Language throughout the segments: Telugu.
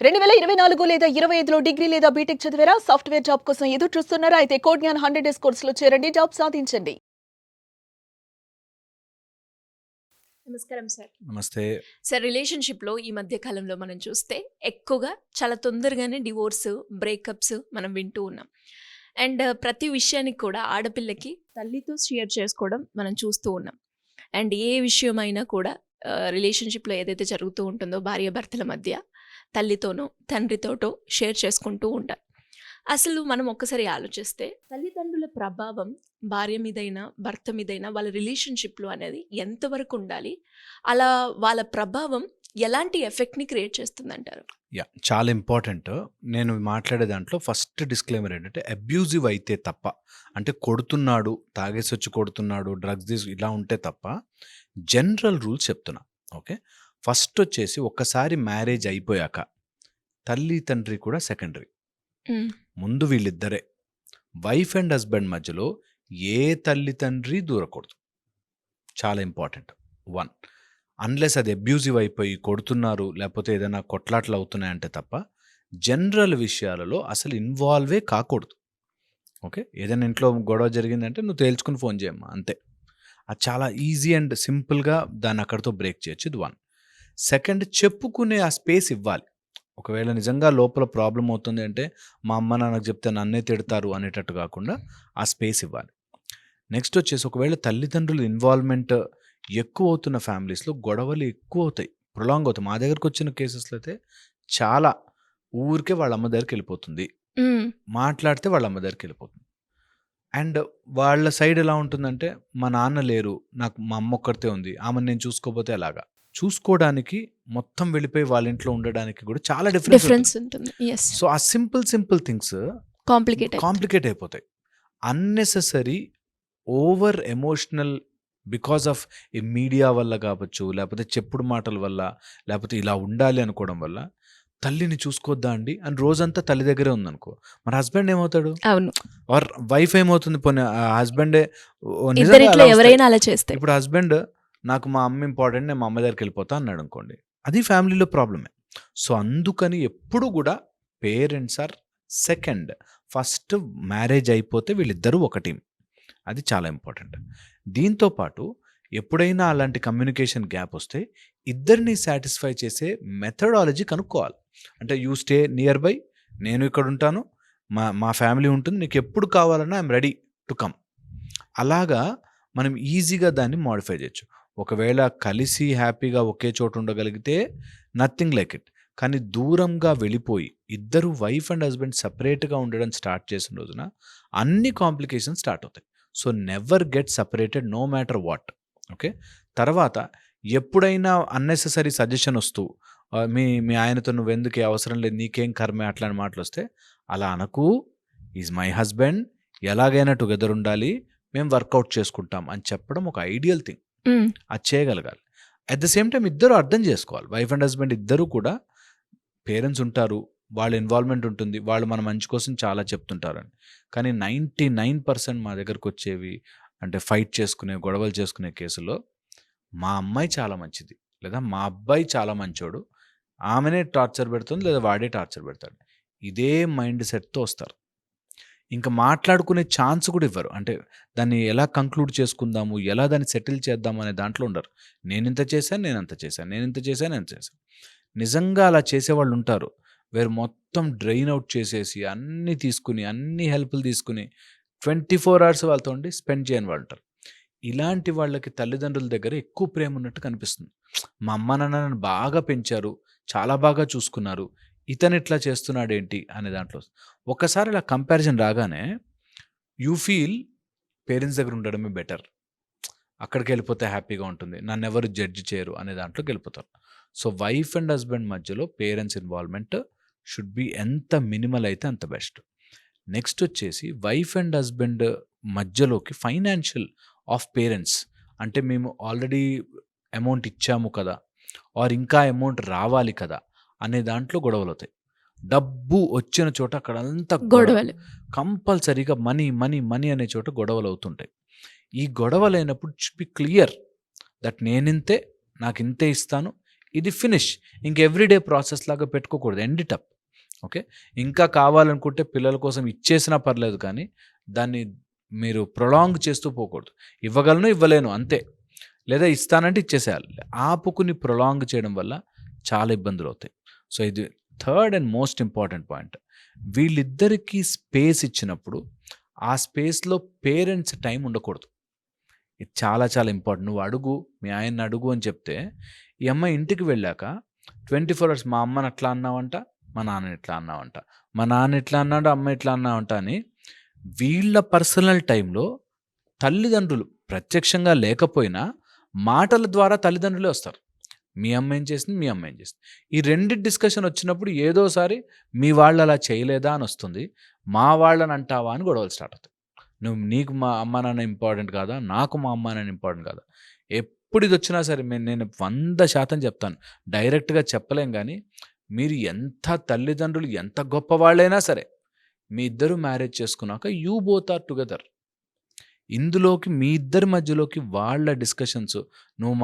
2024 లేదా 25లో డిగ్రీ లేదా బీటెక్ చదివారా? సాఫ్ట్‌వేర్ జాబ్ కోసం ఎదురు చూస్తున్నారా? అయితే కోడ్ జ్ఞాన్ 100 డేస్ కోర్సులో చేరండి. జాబ్ సాధించండి. నమస్కారం సార్. నమస్తే. సార్, రిలేషన్‌షిప్‌లో ఈ మధ్య కాలంలో మనం చూస్తే ఎక్కువగా చాలా తొందరగానే డివోర్స్, బ్రేకప్స్ మనం వింటూ ఉన్నాం. అండ్ ప్రతి విషయానికి కూడా ఆడపిల్లకి తల్లితో షేర్ చేసుకోవడం మనం చూస్తూ ఉన్నాం. అండ్ ఏ విషయమైనా కూడా రిలేషన్‌షిప్‌లో ఏదైతే జరుగుతూ ఉంటుందో భార్యాభర్తల మధ్య తల్లితోనో, తండ్రితోటో షేర్ చేసుకుంటూ ఉంటారు. అసలు మనం ఒక్కసారి ఆలోచిస్తే తల్లిదండ్రుల ప్రభావం భార్య మీదైనా, భర్త మీదైనా వాళ్ళ రిలేషన్‌షిప్‌లో అనేది ఎంతవరకు ఉండాలి? అలా వాళ్ళ ప్రభావం ఎలాంటి ఎఫెక్ట్‌ని క్రియేట్ చేస్తుందంటారు? చాలా ఇంపార్టెంట్. నేను మాట్లాడే దాంట్లో ఫస్ట్ డిస్క్లైమర్ ఏంటంటే అబ్యూజివ్ అయితే తప్ప, అంటే కొడుతున్నాడు, తాగేసొచ్చి కొడుతున్నాడు, డ్రగ్స్ ఇలా ఉంటే తప్ప జనరల్ రూల్స్ చెప్తున్నా. ఓకే. ఫస్ట్ వచ్చేసి ఒక్కసారి మ్యారేజ్ అయిపోయాక తల్లి తండ్రి కూడా సెకండరీ. ముందు వీళ్ళిద్దరే. వైఫ్ అండ్ హస్బెండ్ మధ్యలో ఏ తల్లి తండ్రి దూరకూడదు. చాలా ఇంపార్టెంట్. 1 అన్లెస్ అది అబ్యూజివ్ అయిపోయి కొడుతున్నారు, లేకపోతే ఏదైనా కొట్లాట్లు అవుతున్నాయంటే తప్ప జనరల్ విషయాలలో అసలు ఇన్వాల్వే కాకూడదు. ఓకే. ఏదైనా ఇంట్లో గొడవ జరిగిందంటే నువ్వు తేల్చుకుని ఫోన్ చేయమ్మా, అంతే. అది చాలా ఈజీ అండ్ సింపుల్గా దాన్ని అక్కడితో బ్రేక్ చేయొచ్చు. ఇది 1. సెకండ్, చెప్పుకునే ఆ స్పేస్ ఇవ్వాలి. ఒకవేళ నిజంగా లోపల ప్రాబ్లం అవుతుంది అంటే మా అమ్మ నాన్నకు చెప్తే నన్నే తిడతారు అనేటట్టు కాకుండా ఆ స్పేస్ ఇవ్వాలి. నెక్స్ట్ వచ్చేసి ఒకవేళ తల్లిదండ్రుల ఇన్వాల్వ్మెంట్ ఎక్కువ అవుతున్న ఫ్యామిలీస్లో గొడవలు ఎక్కువ అవుతాయి, ప్రొలాంగ్ అవుతాయి. మా దగ్గరకు వచ్చిన కేసెస్లో అయితే చాలా ఊరికే వాళ్ళ అమ్మ దగ్గరికి వెళ్ళిపోతుంది, మాట్లాడితే వాళ్ళ అమ్మ దగ్గరికి వెళ్ళిపోతుంది. అండ్ వాళ్ళ సైడ్ ఎలా ఉంటుందంటే మా నాన్న లేరు, నాకు మా అమ్మ ఒక్కరితే ఉంది, ఆమెను నేను చూసుకోకపోతే ఎలాగా. చూసుకోవడానికి మొత్తం వెళ్ళిపోయి వాళ్ళ ఇంట్లో ఉండడానికి కూడా చాలా డిఫరెన్స్ ఉంటుంది. సో ఆ సింపుల్ థింగ్స్ కాంప్లికేట్ అయిపోతాయి. Unnecessary over emotional because of ఈ మీడియా వల్ల కావచ్చు, లేకపోతే చెప్పుడు మాటల వల్ల, లేకపోతే ఇలా ఉండాలి అనుకోవడం వల్ల తల్లిని చూసుకోవద్దా అండి అని రోజంతా తల్లి దగ్గరే ఉందనుకో, మరి హస్బెండ్ ఏమవుతాడు? అవును. ఆర్ వైఫ్ ఏమవుతుంది? పోనీ హస్బెండే ఎవరైనా అలా చేస్తే, ఇప్పుడు హస్బెండ్ నాకు మా అమ్మ ఇంపార్టెంట్, నేను మా అమ్మ దగ్గరికి వెళ్ళిపోతా అన్నాడు అనుకోండి, అది ఫ్యామిలీలో ప్రాబ్లమే. సో అందుకని ఎప్పుడు కూడా parents are second. First marriage అయిపోతే వీళ్ళిద్దరూ ఒక టీం, అది చాలా ఇంపార్టెంట్. దీంతోపాటు ఎప్పుడైనా అలాంటి కమ్యూనికేషన్ గ్యాప్ వస్తే ఇద్దరిని సాటిస్ఫై చేసే మెథడాలజీ కనుక్కోవాలి. అంటే యూ స్టే నియర్ బై, నేను ఇక్కడ ఉంటాను, మా ఫ్యామిలీ ఉంటుంది, నీకు ఎప్పుడు కావాలన్నా ఐఎమ్ రెడీ టు కమ్. అలాగా మనం ఈజీగా దాన్ని మాడిఫై చేయొచ్చు. ఒకవేళ కలిసి హ్యాపీగా ఒకే చోట ఉండగలిగితే నథింగ్ లైక్ ఇట్. కానీ దూరంగా వెళ్ళిపోయి ఇద్దరు వైఫ్ అండ్ హస్బెండ్ సపరేట్గా ఉండడం స్టార్ట్ చేసిన రోజున అన్ని కాంప్లికేషన్స్ స్టార్ట్ అవుతాయి. So never get separated no matter what. Okay. తర్వాత ఎప్పుడైనా అన్నెసెసరీ సజెషన్ వస్తూ మీ మీ ఆయనతో నువ్వెందుకు అవసరం లేదు, నీకేం కర్మే, అట్లాంటి మాటలు వస్తే అలా అనకు, ఈజ్ మై హస్బెండ్, ఎలాగైనా టుగెదర్ ఉండాలి, మేము వర్కౌట్ చేసుకుంటాం అని చెప్పడం ఒక ఐడియల్ థింగ్. అది చేయగలగాలి. అట్ ద సేమ్ టైం ఇద్దరు అర్థం చేసుకోవాలి. వైఫ్ అండ్ హస్బెండ్ ఇద్దరు కూడా, పేరెంట్స్ ఉంటారు, వాళ్ళ ఇన్వాల్వ్మెంట్ ఉంటుంది, వాళ్ళు మన మంచి కోసం చాలా చెప్తుంటారని. కానీ 99% మా దగ్గరకు వచ్చేవి అంటే ఫైట్ చేసుకునే, గొడవలు చేసుకునే కేసులో మా అమ్మాయి చాలా మంచిది, లేదా మా అబ్బాయి చాలా మంచోడు, ఆమెనే టార్చర్ పెడుతుంది లేదా వాడే టార్చర్ పెడతాడు, ఇదే మైండ్ సెట్తో వస్తారు. ఇంకా మాట్లాడుకునే ఛాన్స్ కూడా ఇవ్వరు. అంటే దాన్ని ఎలా కంక్లూడ్ చేసుకుందాము, ఎలా దాన్ని సెటిల్ చేద్దాము అనే దాంట్లో ఉండరు. నేనింత చేశాను, నేనంత చేశాను, నేనింత చేశాను, నేను చేశాను. నిజంగా అలా చేసేవాళ్ళు ఉంటారు. వేరు మొత్తం డ్రైన్ అవుట్ చేసేసి అన్నీ తీసుకుని, అన్ని హెల్ప్లు తీసుకుని 24 hours వాళ్ళతో ఉండి స్పెండ్ చేయని వాళ్ళు ఉంటారు. ఇలాంటి వాళ్ళకి తల్లిదండ్రుల దగ్గర ఎక్కువ ప్రేమ ఉన్నట్టు కనిపిస్తుంది. మా అమ్మ నాన్న నన్ను బాగా పెంచారు, చాలా బాగా చూసుకున్నారు, ఇతను ఇట్లా చేస్తున్నాడేంటి అనే దాంట్లో ఒక్కసారి ఇలా కంపారిజన్ రాగానే యూ ఫీల్ పేరెంట్స్ దగ్గర ఉండడమే బెటర్, అక్కడికి వెళ్ళిపోతే హ్యాపీగా ఉంటుంది, నన్ను ఎవరు జడ్జి చేయరు అనే దాంట్లోకి వెళ్ళిపోతారు. సో వైఫ్ అండ్ హస్బెండ్ మధ్యలో పేరెంట్స్ ఇన్వాల్వ్మెంట్ షుడ్ బి ఎంత మినిమల్ అయితే అంత బెస్ట్. నెక్స్ట్ వచ్చేసి వైఫ్ అండ్ హస్బెండ్ మధ్యలోకి ఫైనాన్షియల్ ఆఫ్ పేరెంట్స్, అంటే మేము ఆల్రెడీ అమౌంట్ ఇచ్చాము కదా, ఆర్ ఇంకా అమౌంట్ రావాలి కదా అనే దాంట్లో గొడవలు అవుతాయి. డబ్బు వచ్చిన చోట అక్కడంతా గొడవలు. కంపల్సరీగా మనీ మనీ మనీ అనే చోట గొడవలు అవుతుంటాయి. ఈ గొడవలు అయినప్పుడు షుడ్ బి క్లియర్ దట్ నేనింతే, నాకు ఇంతే ఇస్తాను, ఇది ఫినిష్. ఇంక ఎవ్రీడే ప్రాసెస్ లాగా పెట్టుకోకూడదు. End it up. ఓకే. ఇంకా కావాలనుకుంటే పిల్లల కోసం ఇచ్చేసినా పర్లేదు కానీ దాన్ని మీరు ప్రొలాంగ్ చేస్తూ పోకూడదు. ఇవ్వగలను, ఇవ్వలేను అంతే. లేదా ఇస్తానంటే ఇచ్చేసేయాలి. ఆపుకుని ప్రొలాంగ్ చేయడం వల్ల చాలా ఇబ్బందులు అవుతాయి. సో ఇది third and most important point. వీళ్ళిద్దరికీ స్పేస్ ఇచ్చినప్పుడు ఆ స్పేస్లో పేరెంట్స్ టైం ఉండకూడదు. ఇది చాలా చాలా ఇంపార్టెంట్. నువ్వు అడుగు, మీ ఆయన్ని అడుగు అని చెప్తే ఈ అమ్మాయి ఇంటికి వెళ్ళాక 24 hours మా అమ్మని అట్లా అన్నావంట, మా నాన్నని ఇట్లా అన్నావంట, మా నాన్న ఇట్లా అన్నాడు, అమ్మ ఇట్లా అన్నావంట అని వీళ్ళ పర్సనల్ టైంలో తల్లిదండ్రులు ప్రత్యక్షంగా లేకపోయినా మాటల ద్వారా తల్లిదండ్రులే వస్తారు. మీ అమ్మ ఏం చేసింది, మీ అమ్మ ఏం చేసింది. ఈ రెండు డిస్కషన్ వచ్చినప్పుడు ఏదోసారి మీ వాళ్ళు అలా చేయలేదా అని వస్తుంది, మా వాళ్ళని అంటావా అని గొడవలు స్టార్ట్ అవుతాయి. నీకు మా అమ్మ నాన్న ఇంపార్టెంట్ కాదా, నాకు మా అమ్మ నాన్న ఇంపార్టెంట్ కాదా. ఎప్పుడు ఇది వచ్చినా సరే నేను 100% చెప్తాను, డైరెక్ట్గా చెప్పలేం కానీ మీరు ఎంత తల్లిదండ్రులు ఎంత గొప్పవాళ్ళైనా సరే మీ ఇద్దరు మ్యారేజ్ చేసుకున్నాక యూ బోత్ ఆర్ టుగెదర్. ఇందులోకి మీ ఇద్దరి మధ్యలోకి వాళ్ళ డిస్కషన్స్, నువ్వు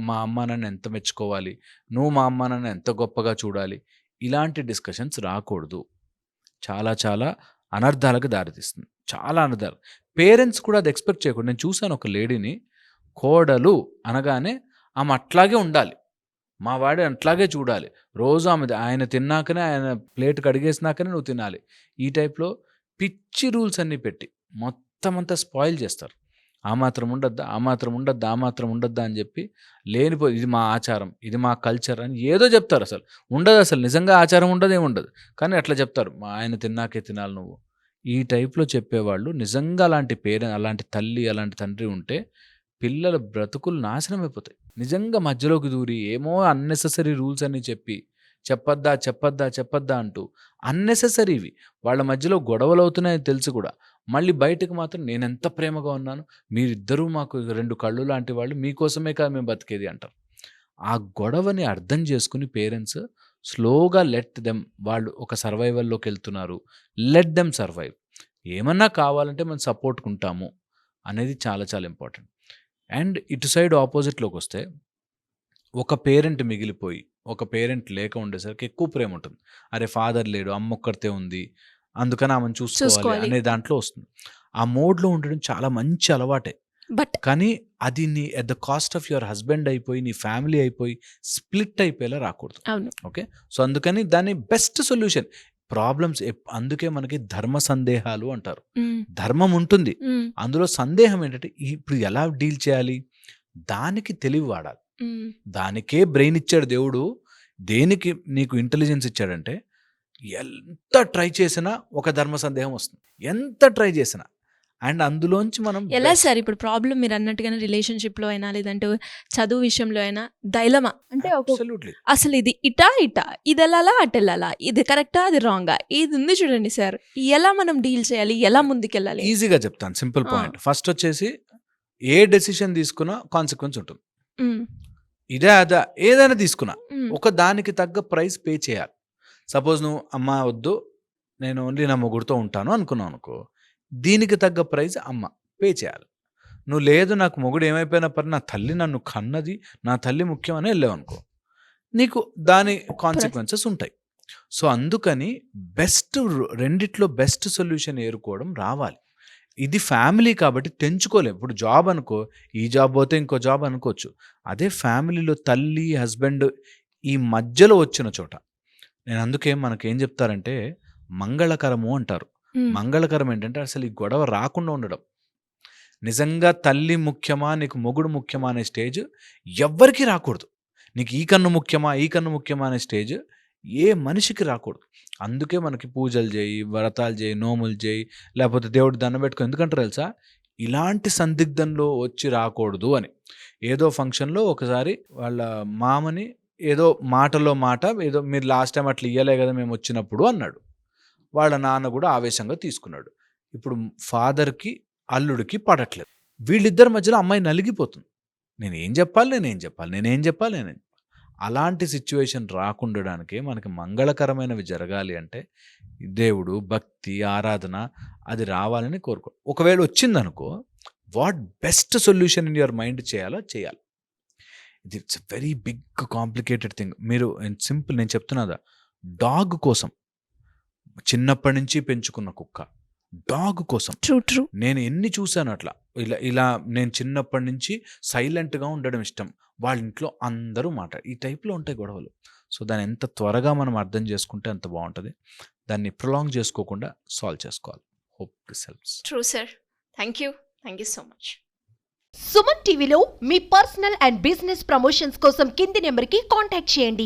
మా అమ్మ నాన్న ఎంత మెచ్చుకోవాలి, నువ్వు మా అమ్మ నాన్న ఎంత గొప్పగా చూడాలి, ఇలాంటి డిస్కషన్స్ రాకూడదు. చాలా చాలా అనర్థాలకు దారితీస్తుంది. చాలా అనర్థాలు. పేరెంట్స్ కూడా అది ఎక్స్పెక్ట్ చేయకూడదు. నేను చూశాను ఒక లేడీని, కోడలు అనగానే ఆమె అట్లాగే ఉండాలి, మా వాడు అట్లాగే చూడాలి, రోజు ఆయన తిన్నాకనే, ఆయన ప్లేట్ కడిగేసినాకనే నువ్వు తినాలి, ఈ టైప్లో పిచ్చి రూల్స్ అన్నీ పెట్టి మొత్తం అంతా స్పాయిల్ చేస్తారు. ఆ మాత్రం ఉండద్దా, ఆ మాత్రం ఉండద్దా, ఆ మాత్రం ఉండద్దా అని చెప్పి లేనిపోయి ఇది మా ఆచారం, ఇది మా కల్చర్ అని ఏదో చెప్తారు. అసలు ఉండదు, అసలు నిజంగా ఆచారం ఉండదు, ఏముండదు, కానీ అట్లా చెప్తారు, మా ఆయన తిన్నాకే తినాలి నువ్వు. ఈ టైప్లో చెప్పేవాళ్ళు నిజంగా అలాంటి తల్లి అలాంటి తండ్రి ఉంటే పిల్లల బ్రతుకులు నాశనం అయిపోతాయి. నిజంగా మధ్యలోకి దూరి ఏమో అన్నెసెసరీ రూల్స్ అన్నీ చెప్పి చెప్పొద్దా చెప్పొద్దా చెప్పొద్దా అంటూ అన్నెసెసరీవి వాళ్ళ మధ్యలో గొడవలు అవుతున్నాయని తెలుసు కూడా మళ్ళీ బయటకు మాత్రం నేనెంత ప్రేమగా ఉన్నాను, మీరిద్దరూ మాకు 2 కళ్ళు లాంటి వాళ్ళు, మీకోసమే కాదు మేము బతికేది అంటారు. ఆ గొడవని అర్థం చేసుకుని పేరెంట్స్ స్లోగా లెట్ దెమ్, వాళ్ళు ఒక సర్వైవల్లోకి వెళ్తున్నారు, లెట్ దెమ్ సర్వైవ్, ఏమన్నా కావాలంటే మనం సపోర్ట్ ఉంటాము అనేది చాలా చాలా ఇంపార్టెంట్. అండ్ ఇటు సైడ్ ఆపోజిట్లోకి వస్తే ఒక పేరెంట్ మిగిలిపోయి ఒక పేరెంట్ లేక ఉండేసరికి ఎక్కువ ప్రేమ ఉంటుంది. అరే ఫాదర్ లేడు, అమ్మ ఒక్కరితే ఉంది, అందుకని ఆమెను చూసుకోవాలి అనే దాంట్లో వస్తుంది. ఆ మోడ్లో ఉండడం చాలా మంచి అలవాటే, బట్ కానీ అది నీ at the cost of your husband అయిపోయి, నీ ఫ్యామిలీ అయిపోయి, స్ప్లిట్ అయిపోయేలా రాకూడదు. అవును. ఓకే. సో అందుకని దాని బెస్ట్ సొల్యూషన్ ప్రాబ్లమ్స్, అందుకే మనకి ధర్మ సందేహాలు అంటారు. ధర్మం ఉంటుంది, అందులో సందేహం ఏంటంటే ఇప్పుడు ఎలా డీల్ చేయాలి, దానికి తెలివి వాడాలి. దానికే బ్రెయిన్ ఇచ్చాడు దేవుడు. దేనికి నీకు ఇంటెలిజెన్స్ ఇచ్చాడంటే ఎంత ట్రై చేసినా ఒక ధర్మ సందేహం వస్తుంది, ఎంత ట్రై చేసినా. అండ్ అందులోంచి మనం ఎలా సార్ ఇప్పుడు ప్రాబ్లం మీరు అన్నట్టుగానే రిలేషన్షిప్లో అయినా లేదంటే చదువు విషయంలో అయినా డైలమా అంటే Absolutely. అసలు ఇది ఇటా ఇది వెళ్ళాలా అటు వెళ్ళాలా, ఇది కరెక్టా అది రాంగా, ఇది ఉంది చూడండి సార్, ఎలా మనం డీల్ చేయాలి, ఎలా ముందుకెళ్ళాలి? ఈజీగా చెప్తాను, సింపుల్ పాయింట్. ఫస్ట్ వచ్చేసి ఏ డెసిషన్ తీసుకున్నా కాన్సిక్వెన్స్ ఉంటుంది. ఇదే అదా ఏదైనా తీసుకున్నా ఒక దానికి తగ్గ ప్రైస్ పే చేయాలి. సపోజ్ నువ్వు అమ్మ వద్దు, నేను ఓన్లీ నా మొగుడుతో ఉంటాను అనుకున్నావు అనుకో, దీనికి తగ్గ ప్రైజ్ అమ్మ పే చేయాలి. నువ్వు లేదు నాకు మొగుడు ఏమైపోయినా పని, నా తల్లి నన్ను కన్నది, నా తల్లి ముఖ్యం అని వెళ్ళావు అనుకో, నీకు దాని కాన్సిక్వెన్సెస్ ఉంటాయి. సో అందుకని రెండిట్లో బెస్ట్ సొల్యూషన్ ఏరుకోవడం రావాలి. ఇది ఫ్యామిలీ కాబట్టి తెంచుకోలేం. ఇప్పుడు జాబ్ అనుకో, ఈ జాబ్ పోతే ఇంకో జాబ్ అనుకోవచ్చు. అదే ఫ్యామిలీలో తల్లి హస్బెండ్ ఈ మధ్యలో వచ్చిన చోట, నేను అందుకే మనకేం చెప్తారంటే మంగళకరము అంటారు. మంగళకరం ఏంటంటే అసలు ఈ గొడవ రాకుండా ఉండడం. నిజంగా తల్లి ముఖ్యమా నీకు మొగుడు ముఖ్యమా అనే స్టేజ్ ఎవ్వరికీ రాకూడదు. నీకు ఈ కన్ను ముఖ్యమా ఈ కన్ను ముఖ్యమా అనే స్టేజ్ ఏ మనిషికి రాకూడదు. అందుకే మనకి పూజలు చేయి, వ్రతాలు చేయి, నోములు చేయి, లేకపోతే దేవుడి దండం పెట్టుకో. ఎందుకంటారు తెలుసా, ఇలాంటి సందిగ్ధంలో వచ్చి రాకూడదు అని. ఏదో ఫంక్షన్లో ఒకసారి వాళ్ళ మామని ఏదో మాటలో మాట ఏదో మీరు లాస్ట్ టైం అట్లా ఇయ్యలే కదా మేము వచ్చినప్పుడు అన్నాడు. వాళ్ళ నాన్న కూడా ఆవేశంగా తీసుకున్నాడు. ఇప్పుడు ఫాదర్కి అల్లుడికి పడట్లేదు. వీళ్ళిద్దరి మధ్యలో అమ్మాయి నలిగిపోతుంది. నేనేం చెప్పాలి. అలాంటి సిచ్యువేషన్ రాకుండడానికే మనకి మంగళకరమైనవి జరగాలి అంటే దేవుడు భక్తి ఆరాధన అది రావాలని కోరుకో. ఒకవేళ వచ్చిందనుకో, what best solution in your mind చేయాలో చేయాలి. It's very big complicated thing. మీరు సింపుల్ నేను చెప్తున్నదా, డాగ్ కోసం చిన్నప్పటి నుంచి పెంచుకున్న కుక్క, డాగ్ కోసం ట్రూ నేను ఎన్ని చూశాను అట్లా. ఇలా నేను చిన్నప్పటి నుంచి సైలెంట్గా ఉండడం ఇష్టం, వాళ్ళ ఇంట్లో అందరూ ఈ టైప్లో ఉంటాయి గొడవలు. సో దాన్ని ఎంత త్వరగా మనం అర్థం చేసుకుంటే అంత బాగుంటుంది. దాన్ని ప్రొలాంగ్ చేసుకోకుండా సాల్వ్ చేసుకోవాలి. Hope this helps. True sir. Thank you so much. Suman టీవీలో మీ పర్సనల్ అండ్ బిజినెస్ ప్రమోషన్స్ కోసం కింది నెంబర్కి కాంటాక్ట్ చేయండి.